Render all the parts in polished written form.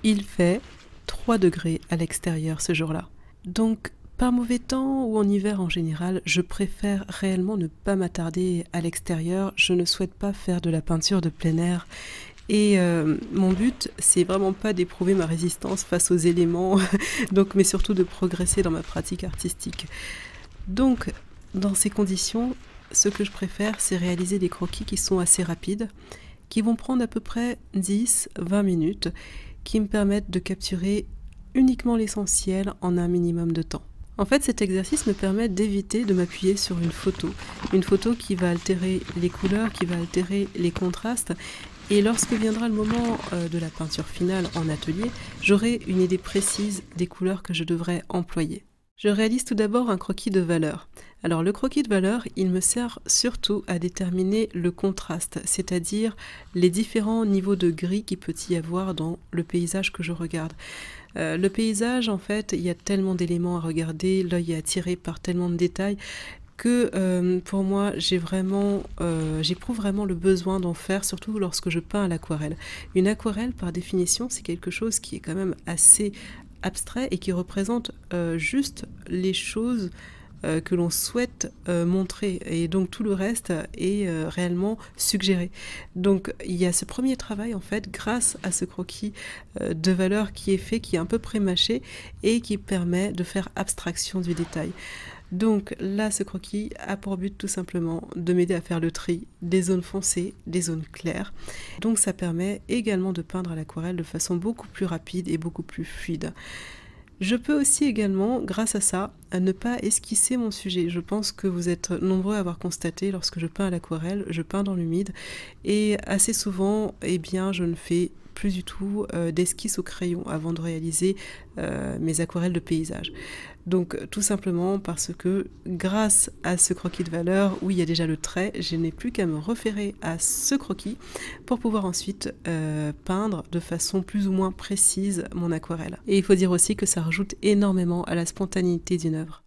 Il fait 3 degrés à l'extérieur ce jour-là. Donc, par mauvais temps ou en hiver en général, je préfère réellement ne pas m'attarder à l'extérieur. Je ne souhaite pas faire de la peinture de plein air. Et mon but, c'est vraiment pas d'éprouver ma résistance face aux éléments, mais surtout de progresser dans ma pratique artistique. Donc, dans ces conditions, ce que je préfère, c'est réaliser des croquis qui sont assez rapides, qui vont prendre à peu près 10-20 minutes, qui me permettent de capturer uniquement l'essentiel en un minimum de temps. En fait, cet exercice me permet d'éviter de m'appuyer sur une photo qui va altérer les couleurs, qui va altérer les contrastes. Et lorsque viendra le moment de la peinture finale en atelier, j'aurai une idée précise des couleurs que je devrais employer. Je réalise tout d'abord un croquis de valeur. Alors le croquis de valeur, il me sert surtout à déterminer le contraste, c'est-à-dire les différents niveaux de gris qu'il peut y avoir dans le paysage que je regarde. Le paysage, en fait, il y a tellement d'éléments à regarder, l'œil est attiré par tellement de détails que pour moi, j'éprouve vraiment le besoin d'en faire, surtout lorsque je peins à l'aquarelle. Une aquarelle, par définition, c'est quelque chose qui est quand même assez abstrait et qui représente juste les choses que l'on souhaite montrer, et donc tout le reste est réellement suggéré. Donc il y a ce premier travail en fait grâce à ce croquis de valeur qui est fait, qui est un peu pré-mâché et qui permet de faire abstraction du détail. Donc là, ce croquis a pour but tout simplement de m'aider à faire le tri des zones foncées, des zones claires. Donc ça permet également de peindre à l'aquarelle de façon beaucoup plus rapide et beaucoup plus fluide. Je peux aussi également, grâce à ça, ne pas esquisser mon sujet. Je pense que vous êtes nombreux à avoir constaté, lorsque je peins à l'aquarelle, je peins dans l'humide, et assez souvent, je ne fais plus du tout d'esquisse au crayon avant de réaliser mes aquarelles de paysage. Donc tout simplement parce que grâce à ce croquis de valeur où il y a déjà le trait, je n'ai plus qu'à me référer à ce croquis pour pouvoir ensuite peindre de façon plus ou moins précise mon aquarelle. Et il faut dire aussi que ça rajoute énormément à la spontanéité d'une œuvre.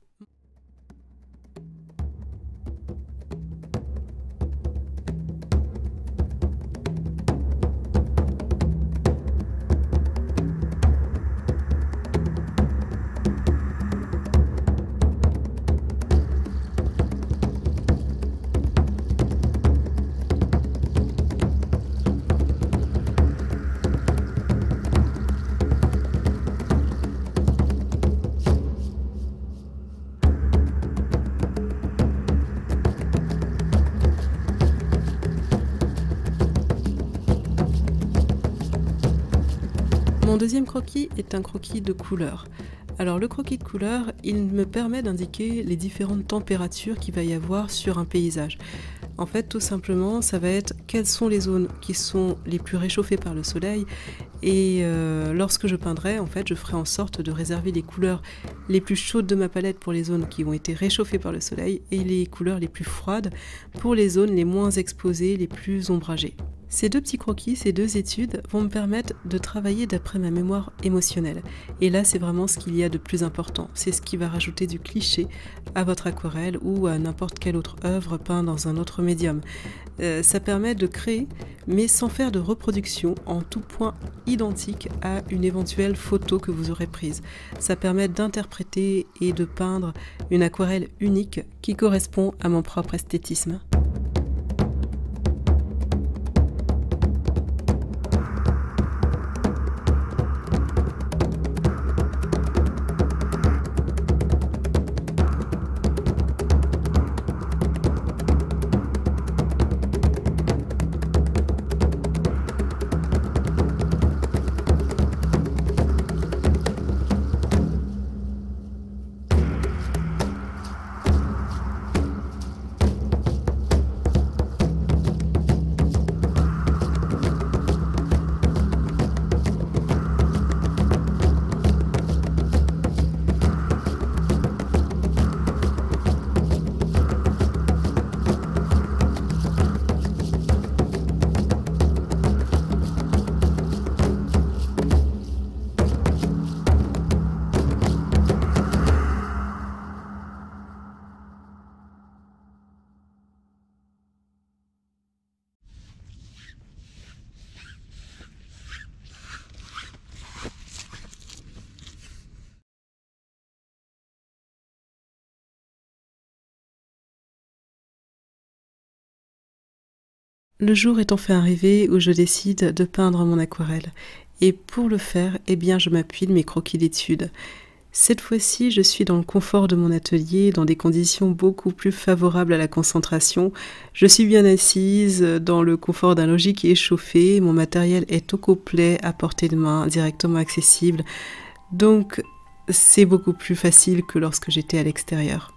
Mon deuxième croquis est un croquis de couleur. Alors le croquis de couleur, il me permet d'indiquer les différentes températures qu'il va y avoir sur un paysage. En fait, tout simplement, ça va être quelles sont les zones qui sont les plus réchauffées par le soleil. Et lorsque je peindrai, en fait, je ferai en sorte de réserver les couleurs les plus chaudes de ma palette pour les zones qui ont été réchauffées par le soleil et les couleurs les plus froides pour les zones les moins exposées, les plus ombragées. Ces deux petits croquis, ces deux études vont me permettre de travailler d'après ma mémoire émotionnelle. Et là, c'est vraiment ce qu'il y a de plus important. C'est ce qui va rajouter du cliché à votre aquarelle ou à n'importe quelle autre œuvre peinte dans un autre médium. Ça permet de créer, mais sans faire de reproduction en tout point identique à une éventuelle photo que vous aurez prise. Ça permet d'interpréter et de peindre une aquarelle unique qui correspond à mon propre esthétisme. Le jour est enfin arrivé où je décide de peindre mon aquarelle. Et pour le faire, eh bien, je m'appuie de mes croquis d'études. Cette fois-ci, je suis dans le confort de mon atelier, dans des conditions beaucoup plus favorables à la concentration. Je suis bien assise, dans le confort d'un logis qui est chauffé. Mon matériel est au complet, à portée de main, directement accessible. Donc, c'est beaucoup plus facile que lorsque j'étais à l'extérieur.